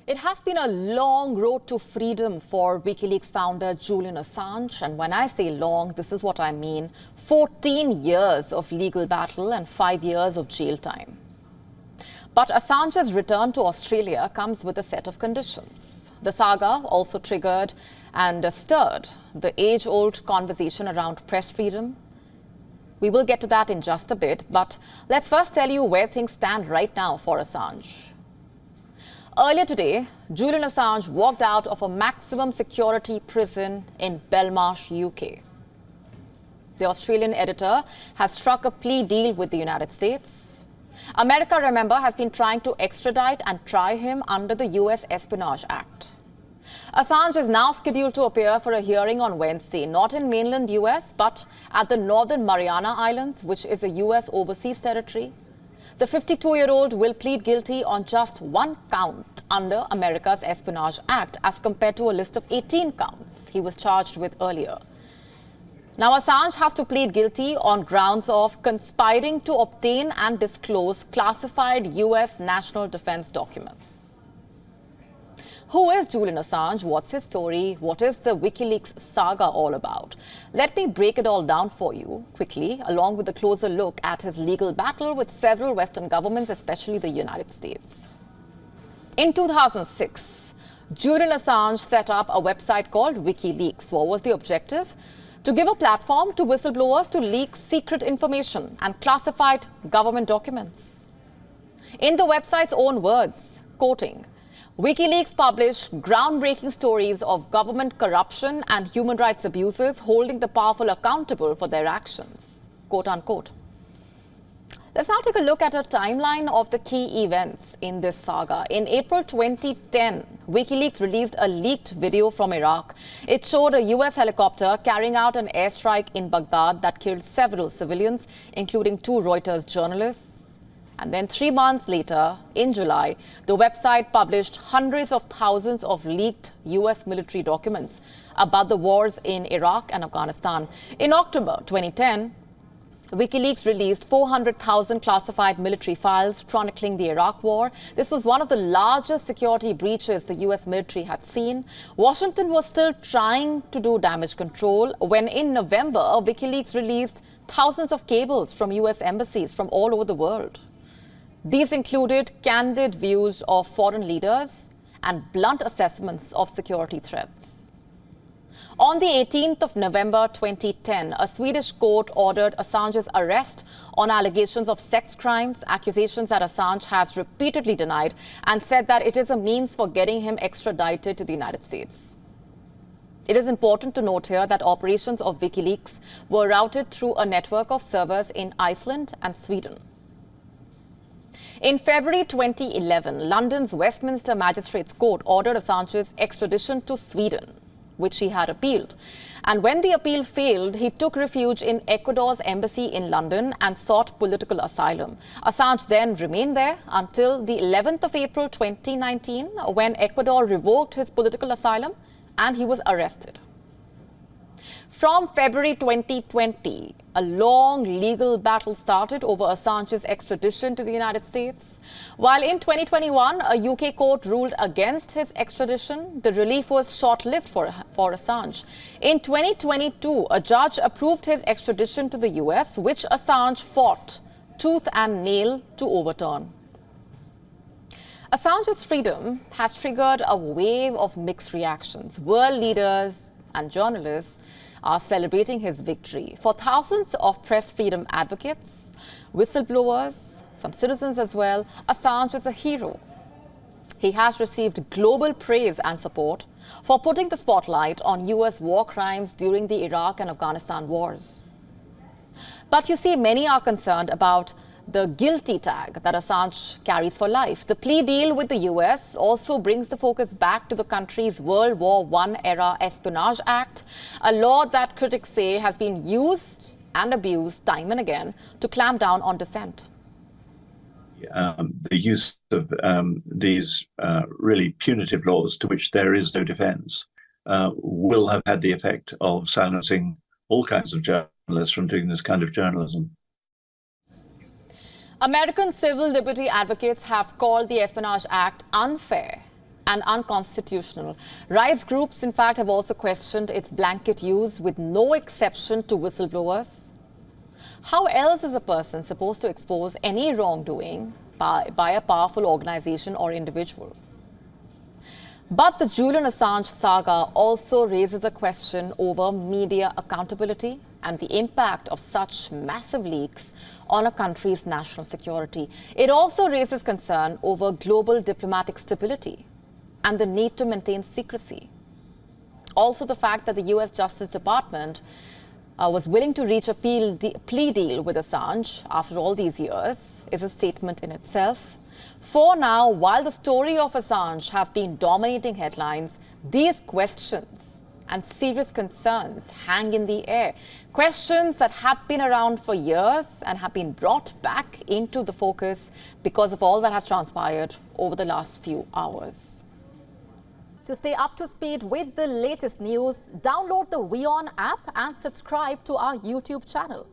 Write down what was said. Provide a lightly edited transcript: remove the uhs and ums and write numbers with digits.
It has been a long road to freedom for Wikileaks founder Julian Assange. And when I say long, this is what I mean. 14 years of legal battle and 5 years of jail time. But Assange's return to Australia comes with a set of conditions. The saga also triggered and stirred the age-old conversation around press freedom. We will get to that in just a bit, but let's first tell you where things stand right now for Assange. Earlier today, Julian Assange walked out of a maximum security prison in Belmarsh, UK. The Australian editor has struck a plea deal with the United States. America, remember, has been trying to extradite and try him under the US Espionage Act. Assange is now scheduled to appear for a hearing on Wednesday, not in mainland US, but at the Northern Mariana Islands, which is a US overseas territory. The 52-year-old will plead guilty on just one count under America's Espionage Act, as compared to a list of 18 counts he was charged with earlier. Now, Assange has to plead guilty on grounds of conspiring to obtain and disclose classified US national defense documents. Who is Julian Assange? What's his story? What is the Wikileaks saga all about? Let me break it all down for you quickly, along with a closer look at his legal battle with several Western governments, especially the United States. In 2006, Julian Assange set up a website called Wikileaks. What was the objective? To give a platform to whistleblowers to leak secret information and classified government documents. In the website's own words, quoting, Wikileaks published groundbreaking stories of government corruption and human rights abuses, holding the powerful accountable for their actions, quote unquote. Let's now take a look at a timeline of the key events in this saga. In April 2010, Wikileaks released a leaked video from Iraq. It showed a US helicopter carrying out an airstrike in Baghdad that killed several civilians, including 2 Reuters journalists. And then 3 months later, in July, the website published hundreds of thousands of leaked US military documents about the wars in Iraq and Afghanistan. In October 2010, Wikileaks released 400,000 classified military files chronicling the Iraq war. This was one of the largest security breaches the US military had seen. Washington was still trying to do damage control when in November, Wikileaks released thousands of cables from US embassies from all over the world. These included candid views of foreign leaders and blunt assessments of security threats. On the 18th of November 2010, a Swedish court ordered Assange's arrest on allegations of sex crimes, accusations that Assange has repeatedly denied, and said that it is a means for getting him extradited to the United States. It is important to note here that operations of Wikileaks were routed through a network of servers in Iceland and Sweden. In February 2011, London's Westminster Magistrates Court ordered Assange's extradition to Sweden, which he had appealed. And when the appeal failed, he took refuge in Ecuador's embassy in London and sought political asylum. Assange then remained there until the 11th of April 2019, when Ecuador revoked his political asylum and he was arrested. From February 2020, a long legal battle started over Assange's extradition to the United States. While in 2021, a UK court ruled against his extradition, the relief was short-lived for Assange. In 2022, a judge approved his extradition to the US, which Assange fought tooth and nail to overturn. Assange's freedom has triggered a wave of mixed reactions. World leaders and journalists are celebrating his victory. For thousands of press freedom advocates, whistleblowers, some citizens as well, Assange is a hero. He has received global praise and support for putting the spotlight on US war crimes during the Iraq and Afghanistan wars. But you see, many are concerned about the guilty tag that Assange carries for life. The plea deal with the US also brings the focus back to the country's World War I era Espionage Act, a law that critics say has been used and abused time and again to clamp down on dissent. The use of these really punitive laws to which there is no defense will have had the effect of silencing all kinds of journalists from doing this kind of journalism. American civil liberty advocates have called the Espionage Act unfair and unconstitutional. Rights groups, in fact, have also questioned its blanket use with no exception to whistleblowers. How else is a person supposed to expose any wrongdoing by a powerful organization or individual? But the Julian Assange saga also raises a question over media accountability and the impact of such massive leaks on a country's national security. It also raises concern over global diplomatic stability and the need to maintain secrecy. Also, the fact that the US Justice Department was willing to reach a plea deal with Assange after all these years is a statement in itself. For now, while the story of Assange has been dominating headlines, these questions and serious concerns hang in the air. Questions that have been around for years and have been brought back into the focus because of all that has transpired over the last few hours. To stay up to speed with the latest news, download the WION app and subscribe to our YouTube channel.